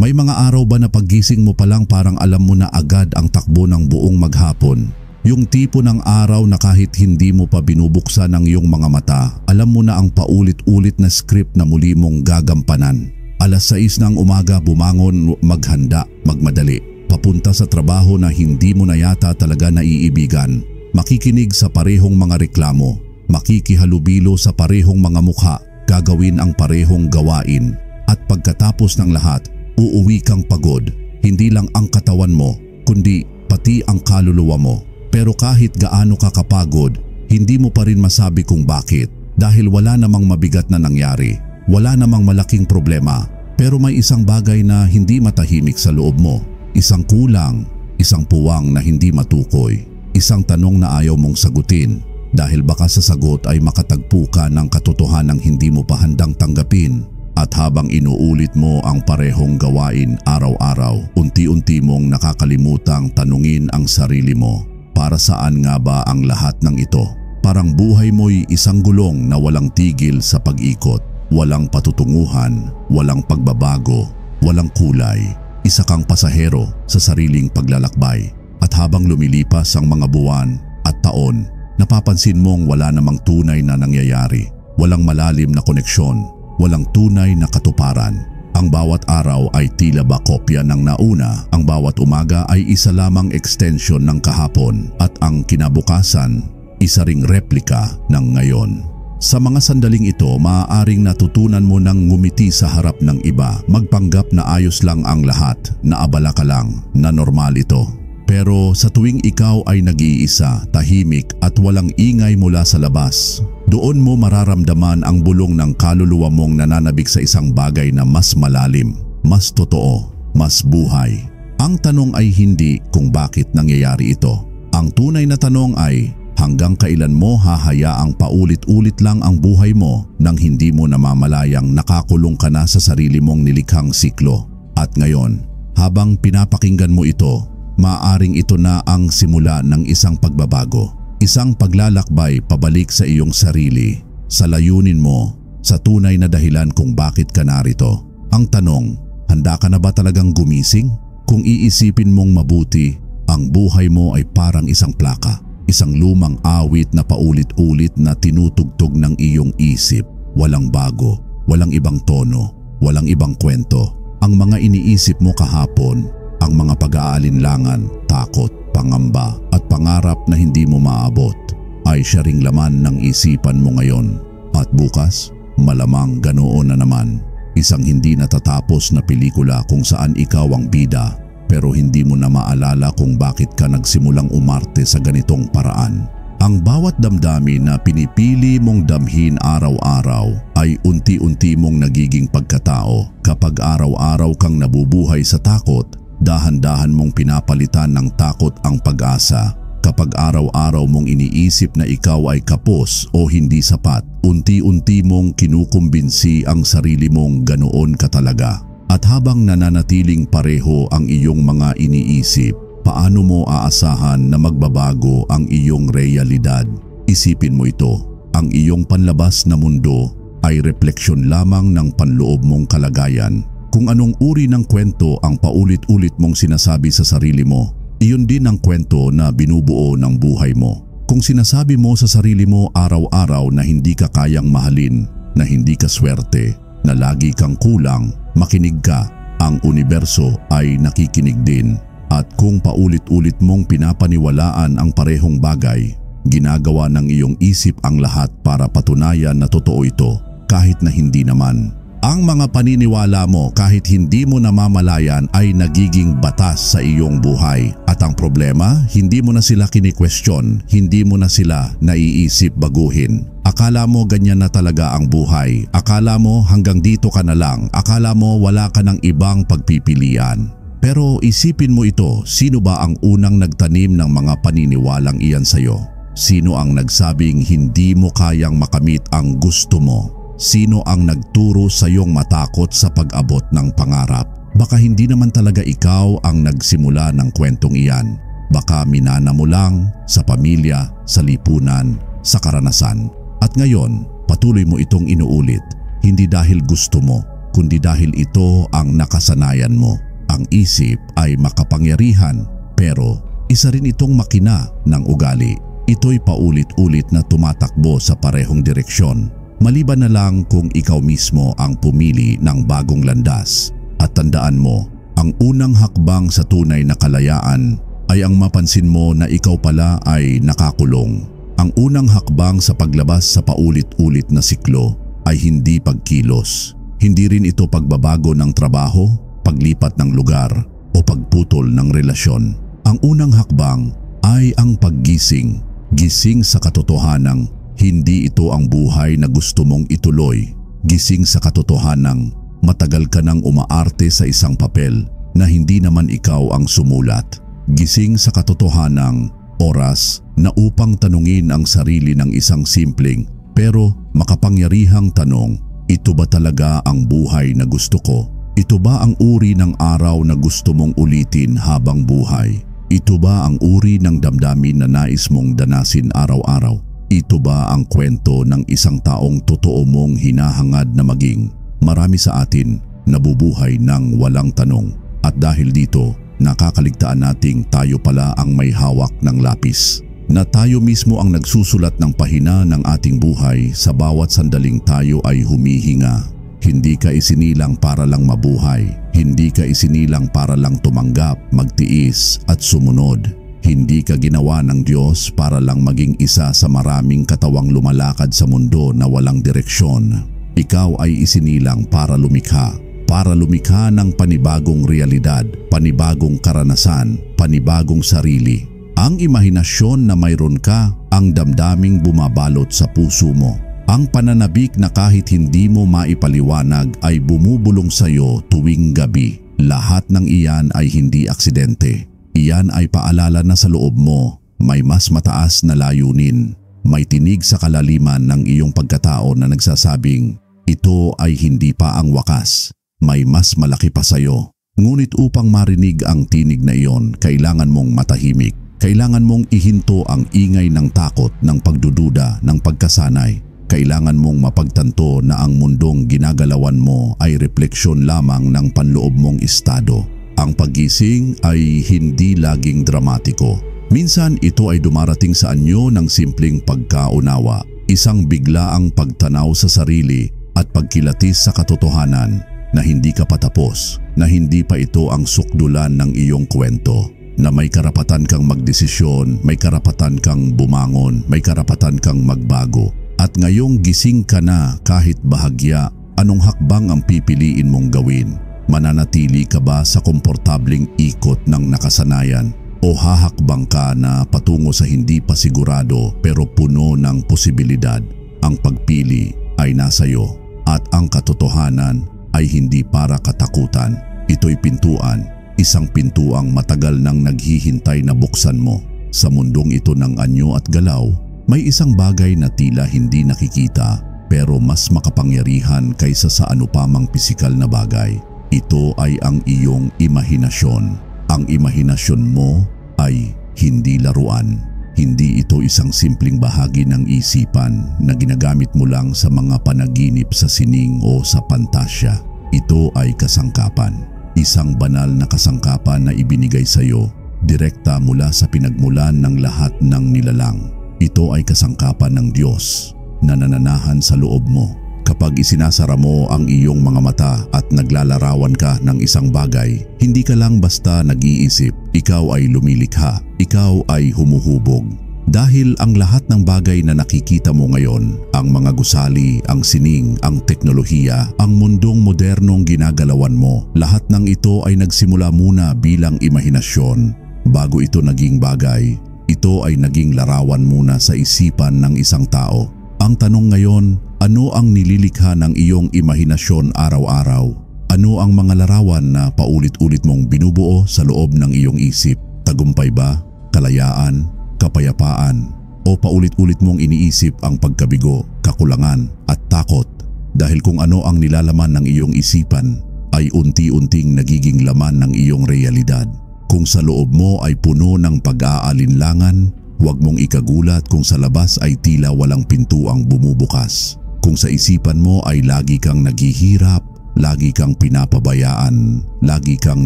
May mga araw ba na paggising mo pa lang parang alam mo na agad ang takbo ng buong maghapon? Yung tipo ng araw na kahit hindi mo pa binubuksan ang iyong mga mata, alam mo na ang paulit-ulit na script na muli mong gagampanan. Alas 6 ng umaga bumangon, maghanda, magmadali. Papunta sa trabaho na hindi mo na yata talaga naiibigan. Makikinig sa parehong mga reklamo. Makikihalubilo sa parehong mga mukha. Gagawin ang parehong gawain. At pagkatapos ng lahat, uuwi kang pagod. Hindi lang ang katawan mo, kundi pati ang kaluluwa mo. Pero kahit gaano ka kapagod, hindi mo pa rin masabi kung bakit. Dahil wala namang mabigat na nangyari. Wala namang malaking problema. Pero may isang bagay na hindi matahimik sa loob mo. Isang kulang, isang puwang na hindi matukoy. Isang tanong na ayaw mong sagutin. Dahil baka sa sagot ay makatagpo ka ng katotohanang hindi mo pa handang tanggapin. At habang inuulit mo ang parehong gawain araw-araw, unti-unti mong nakakalimutang tanungin ang sarili mo. Para saan nga ba ang lahat ng ito? Parang buhay mo'y isang gulong na walang tigil sa pag-ikot. Walang patutunguhan, walang pagbabago, walang kulay. Isa kang pasahero sa sariling paglalakbay. At habang lumilipas ang mga buwan at taon, napapansin mong wala namang tunay na nangyayari. Walang malalim na koneksyon, walang tunay na katuparan. Ang bawat araw ay tila ba kopya ng nauna, ang bawat umaga ay isa lamang extension ng kahapon at ang kinabukasan, isa ring replika ng ngayon. Sa mga sandaling ito, maaaring natutunan mo ng ngumiti sa harap ng iba, magpanggap na ayos lang ang lahat, na abala ka lang, na normal ito. Pero sa tuwing ikaw ay nag-iisa, tahimik at walang ingay mula sa labas, doon mo mararamdaman ang bulong ng kaluluwa mong nananabik sa isang bagay na mas malalim, mas totoo, mas buhay. Ang tanong ay hindi kung bakit nangyayari ito. Ang tunay na tanong ay hanggang kailan mo hahayaang paulit-ulit lang ang buhay mo nang hindi mo namamalayang nakakulong ka na sa sarili mong nilikhang siklo. At ngayon, habang pinapakinggan mo ito, maaaring ito na ang simula ng isang pagbabago. Isang paglalakbay pabalik sa iyong sarili, sa layunin mo, sa tunay na dahilan kung bakit ka narito. Ang tanong, handa ka na ba talagang gumising? Kung iisipin mong mabuti, ang buhay mo ay parang isang plaka, isang lumang awit na paulit-ulit na tinutugtog ng iyong isip. Walang bago, walang ibang tono, walang ibang kwento. Ang mga iniisip mo kahapon, ang mga pag-aalinlangan, takot, pangamba at pangarap na hindi mo maabot ay siya ring laman ng isipan mo ngayon. At bukas, malamang ganoon na naman. Isang hindi natatapos na pelikula kung saan ikaw ang bida pero hindi mo na maalala kung bakit ka nagsimulang umarte sa ganitong paraan. Ang bawat damdamin na pinipili mong damhin araw-araw ay unti-unti mong nagiging pagkatao. Kapag araw-araw kang nabubuhay sa takot, dahan-dahan mong pinapalitan ng takot ang pag-asa. Kapag araw-araw mong iniisip na ikaw ay kapos o hindi sapat, unti-unti mong kinukumbinsi ang sarili mong ganoon ka talaga. At habang nananatiling pareho ang iyong mga iniisip, paano mo aasahan na magbabago ang iyong realidad? Isipin mo ito, ang iyong panlabas na mundo ay refleksyon lamang ng panloob mong kalagayan. Kung anong uri ng kwento ang paulit-ulit mong sinasabi sa sarili mo, iyon din ang kwento na binubuo ng buhay mo. Kung sinasabi mo sa sarili mo araw-araw na hindi ka kayang mahalin, na hindi ka swerte, na lagi kang kulang, makinig ka, ang universo ay nakikinig din. At kung paulit-ulit mong pinapaniwalaan ang parehong bagay, ginagawa ng iyong isip ang lahat para patunayan na totoo ito kahit na hindi naman. Ang mga paniniwala mo kahit hindi mo namamalayan ay nagiging batas sa iyong buhay. At ang problema, hindi mo na sila kini-question, hindi mo na sila naiisip baguhin. Akala mo ganyan na talaga ang buhay. Akala mo hanggang dito ka na lang. Akala mo wala ka ng ibang pagpipilian. Pero isipin mo ito, sino ba ang unang nagtanim ng mga paniniwalang iyan sa'yo? Sino ang nagsabing hindi mo kayang makamit ang gusto mo? Sino ang nagturo sa iyong matakot sa pag-abot ng pangarap? Baka hindi naman talaga ikaw ang nagsimula ng kwentong iyan. Baka minana mo lang sa pamilya, sa lipunan, sa karanasan. At ngayon, patuloy mo itong inuulit. Hindi dahil gusto mo, kundi dahil ito ang nakasanayan mo. Ang isip ay makapangyarihan, pero isa rin itong makina ng ugali. Ito'y paulit-ulit na tumatakbo sa parehong direksyon. Maliban na lang kung ikaw mismo ang pumili ng bagong landas. At tandaan mo, ang unang hakbang sa tunay na kalayaan ay ang mapansin mo na ikaw pala ay nakakulong. Ang unang hakbang sa paglabas sa paulit-ulit na siklo ay hindi pagkilos. Hindi rin ito pagbabago ng trabaho, paglipat ng lugar o pagputol ng relasyon. Ang unang hakbang ay ang paggising. Gising sa katotohanang hindi ito ang buhay na gusto mong ituloy. Gising sa katotohanang matagal ka nang umaarte sa isang papel na hindi naman ikaw ang sumulat. Gising sa katotohanang oras na upang tanungin ang sarili ng isang simpleng pero makapangyarihang tanong, ito ba talaga ang buhay na gusto ko? Ito ba ang uri ng araw na gusto mong ulitin habang buhay? Ito ba ang uri ng damdamin na nais mong danasin araw-araw? Ito ba ang kwento ng isang taong totoo mong hinahangad na maging? Marami sa atin nabubuhay ng walang tanong at dahil dito nakakaligtaan nating tayo pala ang may hawak ng lapis. Na tayo mismo ang nagsusulat ng pahina ng ating buhay sa bawat sandaling tayo ay humihinga. Hindi ka isinilang para lang mabuhay. Hindi ka isinilang para lang tumanggap, magtiis at sumunod. Hindi ka ginawa ng Diyos para lang maging isa sa maraming katawang lumalakad sa mundo na walang direksyon. Ikaw ay isinilang para lumikha. Para lumikha ng panibagong realidad, panibagong karanasan, panibagong sarili. Ang imahinasyon na mayroon ka, ang damdaming bumabalot sa puso mo. Ang pananabik na kahit hindi mo maipaliwanag ay bumubulong sa iyo tuwing gabi. Lahat ng iyan ay hindi aksidente. Iyan ay paalala na sa loob mo may mas mataas na layunin. May tinig sa kalaliman ng iyong pagkatao na nagsasabing, ito ay hindi pa ang wakas. May mas malaki pa sa iyo. Ngunit upang marinig ang tinig na iyon, kailangan mong matahimik. Kailangan mong ihinto ang ingay ng takot, ng pagdududa, ng pagkasanay. Kailangan mong mapagtanto na ang mundong ginagalawan mo ay refleksyon lamang ng panloob mong estado. Ang paggising ay hindi laging dramatiko. Minsan ito ay dumarating sa anyo ng simpleng pagkaunawa, isang biglaang pagtanaw sa sarili at pagkilatis sa katotohanan na hindi ka patapos, na hindi pa ito ang sukdulan ng iyong kwento. Na may karapatan kang magdesisyon, may karapatan kang bumangon, may karapatan kang magbago. At ngayong gising ka na kahit bahagya, anong hakbang ang pipiliin mong gawin? Mananatili ka ba sa komportabling ikot ng nakasanayan? O hahakbang ka na patungo sa hindi pa sigurado pero puno ng posibilidad? Ang pagpili ay nasa iyo at ang katotohanan ay hindi para katakutan. Ito'y pintuan. Isang pintuang matagal nang naghihintay na buksan mo. Sa mundong ito ng anyo at galaw, may isang bagay na tila hindi nakikita pero mas makapangyarihan kaysa sa anupamang pisikal na bagay. Ito ay ang iyong imahinasyon. Ang imahinasyon mo ay hindi laruan. Hindi ito isang simpleng bahagi ng isipan na ginagamit mo lang sa mga panaginip sa sining o sa pantasya. Ito ay kasangkapan. Isang banal na kasangkapan na ibinigay sa iyo, direkta mula sa pinagmulan ng lahat ng nilalang. Ito ay kasangkapan ng Diyos na nananahan sa loob mo. Kapag isinasara mo ang iyong mga mata at naglalarawan ka ng isang bagay, hindi ka lang basta nag-iisip, ikaw ay lumilikha, ikaw ay humuhubog. Dahil ang lahat ng bagay na nakikita mo ngayon, ang mga gusali, ang sining, ang teknolohiya, ang mundong modernong ginagalawan mo, lahat ng ito ay nagsimula muna bilang imahinasyon. Bago ito naging bagay, ito ay naging larawan muna sa isipan ng isang tao. Ang tanong ngayon, ano ang nililikha ng iyong imahinasyon araw-araw? Ano ang mga larawan na paulit-ulit mong binubuo sa loob ng iyong isip? Tagumpay ba? Kalayaan? Kapayapaan? O paulit-ulit mong iniisip ang pagkabigo, kakulangan at takot? Dahil kung ano ang nilalaman ng iyong isipan ay unti-unting nagiging laman ng iyong realidad. Kung sa loob mo ay puno ng pag-aalinlangan, huwag mong ikagulat kung sa labas ay tila walang pintuang bumubukas. Kung sa isipan mo ay lagi kang naghihirap, lagi kang pinapabayaan, lagi kang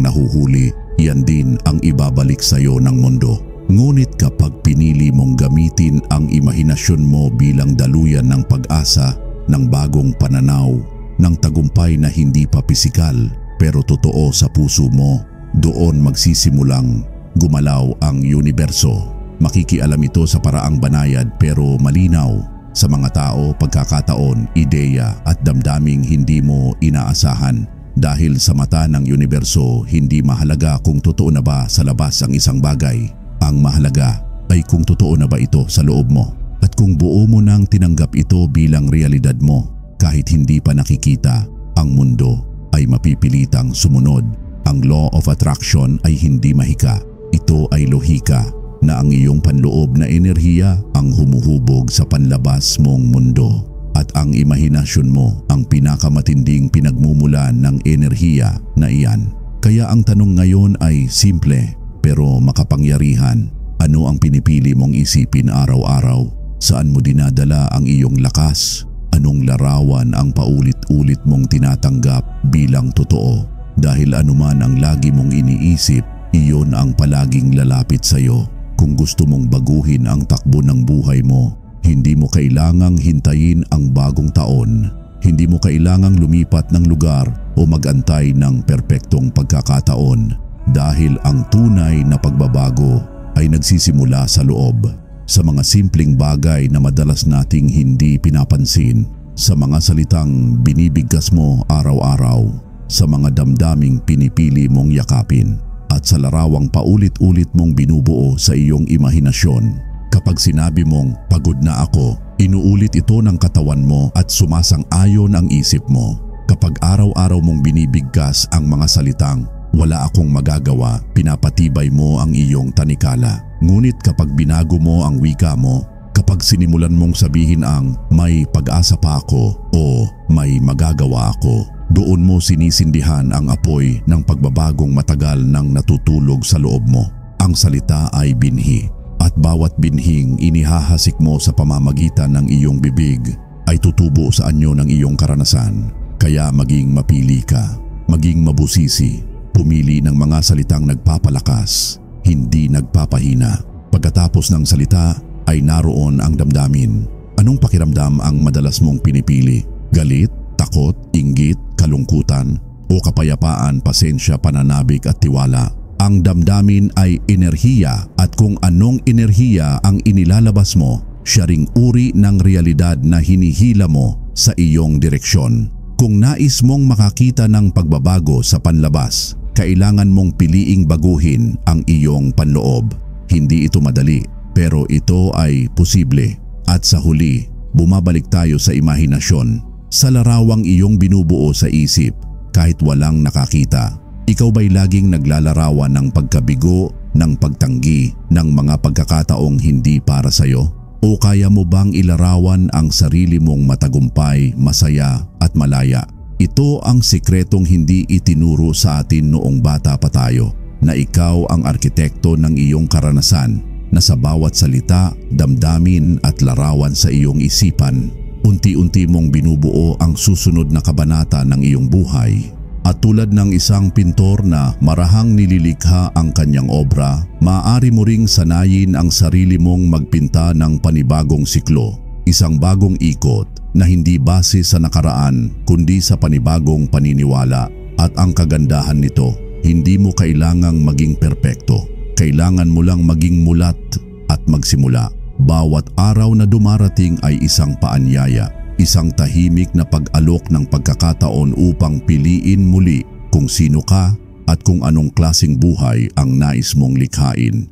nahuhuli, yan din ang ibabalik sa iyo ng mundo. Ngunit kapag pinili mong gamitin ang imahinasyon mo bilang daluyan ng pag-asa, ng bagong pananaw, ng tagumpay na hindi pa pisikal pero totoo sa puso mo, doon magsisimulang gumalaw ang universo. Makikialam ito sa paraang banayad pero malinaw sa mga tao, pagkakataon, ideya at damdaming hindi mo inaasahan. Dahil sa mata ng universo, hindi mahalaga kung totoo na ba sa labas ang isang bagay. Ang mahalaga ay kung totoo na ba ito sa loob mo at kung buo mo nang tinanggap ito bilang realidad mo. Kahit hindi pa nakikita, ang mundo ay mapipilitang sumunod. Ang law of attraction ay hindi mahika. Ito ay lohika na ang iyong panloob na enerhiya ang humuhubog sa panlabas mong mundo. At ang imahinasyon mo ang pinakamatinding pinagmumulan ng enerhiya na iyan. Kaya ang tanong ngayon ay simple pero makapangyarihan. Ano ang pinipili mong isipin araw-araw? Saan mo dinadala ang iyong lakas? Anong larawan ang paulit-ulit mong tinatanggap bilang totoo? Dahil anuman ang lagi mong iniisip, iyon ang palaging lalapit sa iyo. Kung gusto mong baguhin ang takbo ng buhay mo, hindi mo kailangang hintayin ang bagong taon. Hindi mo kailangang lumipat ng lugar o magantay ng perpektong pagkakataon. Dahil ang tunay na pagbabago ay nagsisimula sa loob. Sa mga simpleng bagay na madalas nating hindi pinapansin. Sa mga salitang binibigkas mo araw-araw. Sa mga damdaming pinipili mong yakapin. At sa larawang paulit-ulit mong binubuo sa iyong imahinasyon. Kapag sinabi mong pagod na ako, inuulit ito ng katawan mo at sumasang-ayon ang isip mo. Kapag araw-araw mong binibigkas ang mga salitang wala akong magagawa, pinapatibay mo ang iyong tanikala. Ngunit kapag binago mo ang wika mo, kapag sinimulan mong sabihin ang may pag-asa pa ako o may magagawa ako, doon mo sinisindihan ang apoy ng pagbabagong matagal nang natutulog sa loob mo. Ang salita ay binhi. At bawat binhing inihahasik mo sa pamamagitan ng iyong bibig ay tutubo sa anyo ng iyong karanasan. Kaya maging mapili ka, maging mabusisi, pumili ng mga salitang nagpapalakas, hindi nagpapahina. Pagkatapos ng salita ay naroon ang damdamin. Anong pakiramdam ang madalas mong pinipili? Galit, takot, inggit, kalungkutan, o kapayapaan, pasensya, pananabik at tiwala? Ang damdamin ay enerhiya at kung anong enerhiya ang inilalabas mo, siya ring uri ng realidad na hinihila mo sa iyong direksyon. Kung nais mong makakita ng pagbabago sa panlabas, kailangan mong piliing baguhin ang iyong panloob. Hindi ito madali, pero ito ay posible. At sa huli, bumabalik tayo sa imahinasyon, sa larawang iyong binubuo sa isip kahit walang nakakita. Ikaw ba'y laging naglalarawan ng pagkabigo, ng pagtanggi, ng mga pagkakataong hindi para sa'yo? O kaya mo bang ilarawan ang sarili mong matagumpay, masaya at malaya? Ito ang sikretong hindi itinuro sa atin noong bata pa tayo, na ikaw ang arkitekto ng iyong karanasan, na sa bawat salita, damdamin at larawan sa iyong isipan, unti-unti mong binubuo ang susunod na kabanata ng iyong buhay. At tulad ng isang pintor na marahang nililikha ang kanyang obra, maaari mo ring sanayin ang sarili mong magpinta ng panibagong siklo, isang bagong ikot na hindi base sa nakaraan kundi sa panibagong paniniwala. At ang kagandahan nito, hindi mo kailangang maging perpekto. Kailangan mo lang maging mulat at magsimula. Bawat araw na dumarating ay isang paanyaya. Isang tahimik na pag-alok ng pagkakataon upang piliin muli kung sino ka at kung anong klaseng buhay ang nais mong likhain.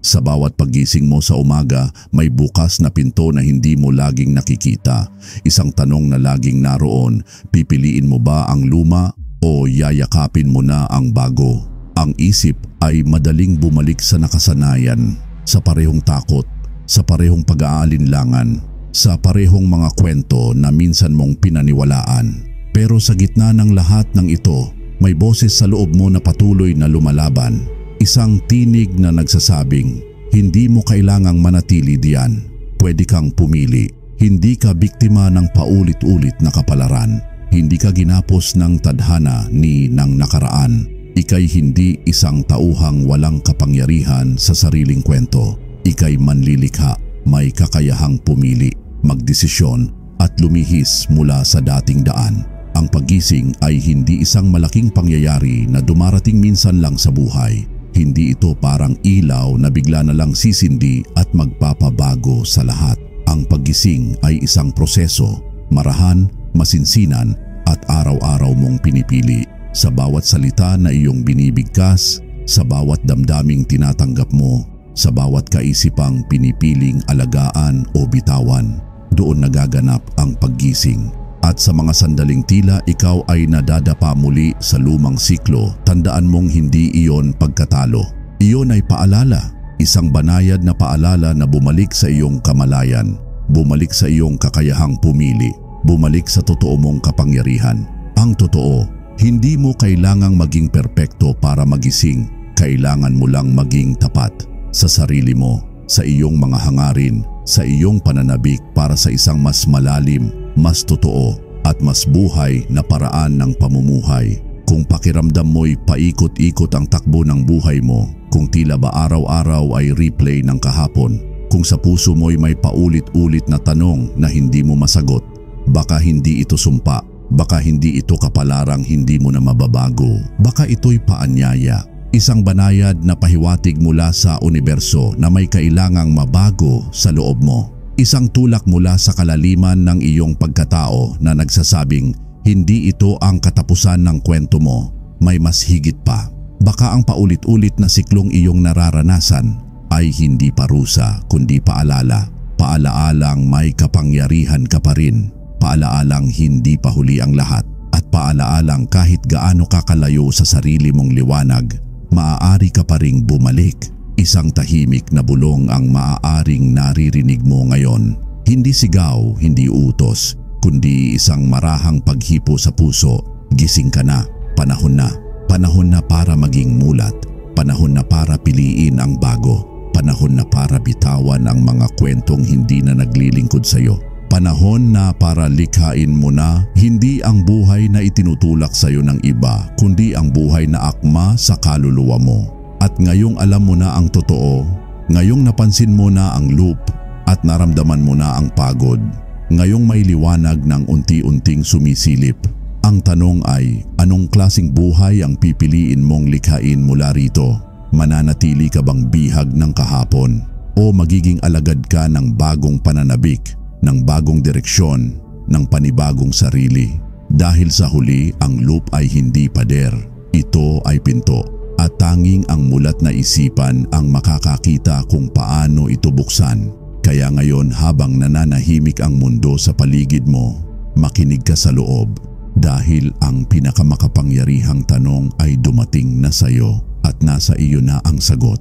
Sa bawat pagising mo sa umaga, may bukas na pinto na hindi mo laging nakikita. Isang tanong na laging naroon, pipiliin mo ba ang luma o yayakapin mo na ang bago? Ang isip ay madaling bumalik sa nakasanayan, sa parehong takot, sa parehong pag-aalinlangan, sa parehong mga kwento na minsan mong pinaniwalaan. Pero sa gitna ng lahat ng ito, may boses sa loob mo na patuloy na lumalaban. Isang tinig na nagsasabing, hindi mo kailangang manatili diyan. Pwede kang pumili. Hindi ka biktima ng paulit-ulit na kapalaran. Hindi ka ginapos ng tadhana ni ng nakaraan. Ika'y hindi isang tauhang walang kapangyarihan sa sariling kwento. Ika'y manlilikha, may kakayahang pumili, magdesisyon at lumihis mula sa dating daan. Ang paggising ay hindi isang malaking pangyayari na dumarating minsan lang sa buhay. Hindi ito parang ilaw na bigla na lang sisindi at magpapabago sa lahat. Ang paggising ay isang proseso, marahan, masinsinan at araw-araw mong pinipili. Sa bawat salita na iyong binibigkas, sa bawat damdaming tinatanggap mo, sa bawat kaisipang pinipiling alagaan o bitawan, doon nagaganap ang paggising. At sa mga sandaling tila ikaw ay nadadapa muli sa lumang siklo, tandaan mong hindi iyon pagkatalo. Iyon ay paalala, isang banayad na paalala na bumalik sa iyong kamalayan, bumalik sa iyong kakayahang pumili, bumalik sa totoo mong kapangyarihan. Ang totoo, hindi mo kailangang maging perpekto para magising, kailangan mo lang maging tapat sa sarili mo, sa iyong mga hangarin, sa iyong pananabik para sa isang mas malalim, mas totoo at mas buhay na paraan ng pamumuhay. Kung pakiramdam mo'y paikot-ikot ang takbo ng buhay mo, kung tila ba araw-araw ay replay ng kahapon, kung sa puso mo'y may paulit-ulit na tanong na hindi mo masagot, baka hindi ito sumpa, baka hindi ito kapalarang hindi mo na mababago, baka ito'y paanyaya. Isang banayad na pahiwatig mula sa universo na may kailangang mabago sa loob mo. Isang tulak mula sa kalaliman ng iyong pagkatao na nagsasabing hindi ito ang katapusan ng kwento mo, may mas higit pa. Baka ang paulit-ulit na siklong iyong nararanasan ay hindi parusa kundi paalala. Paalaalang may kapangyarihan ka pa rin. Paalaalang hindi pa huli ang lahat. At paalaalang kahit gaano ka kalayo sa sarili mong liwanag, maaari ka pa ring bumalik. Isang tahimik na bulong ang maaaring naririnig mo ngayon. Hindi sigaw, hindi utos, kundi isang marahang paghipo sa puso. Gising ka na, panahon na. Panahon na para maging mulat. Panahon na para piliin ang bago. Panahon na para bitawan ang mga kwentong hindi na naglilingkod sa iyo. Panahon na para likhain mo na hindi ang buhay na itinutulak sa iyo ng iba, kundi ang buhay na akma sa kaluluwa mo. At ngayong alam mo na ang totoo, ngayong napansin mo na ang loop at naramdaman mo na ang pagod, ngayong may liwanag ng unti-unting sumisilip. Ang tanong ay, anong klaseng buhay ang pipiliin mong likhain mula rito? Mananatili ka bang bihag ng kahapon? O magiging alagad ka ng bagong pananabik, ng bagong direksyon, ng panibagong sarili? Dahil sa huli, ang loop ay hindi pader. Ito ay pinto. At tanging ang mulat na isipan ang makakakita kung paano ito buksan. Kaya ngayon habang nananahimik ang mundo sa paligid mo, makinig ka sa loob. Dahil ang pinakamakapangyarihang tanong ay dumating na sa iyo at nasa iyo na ang sagot.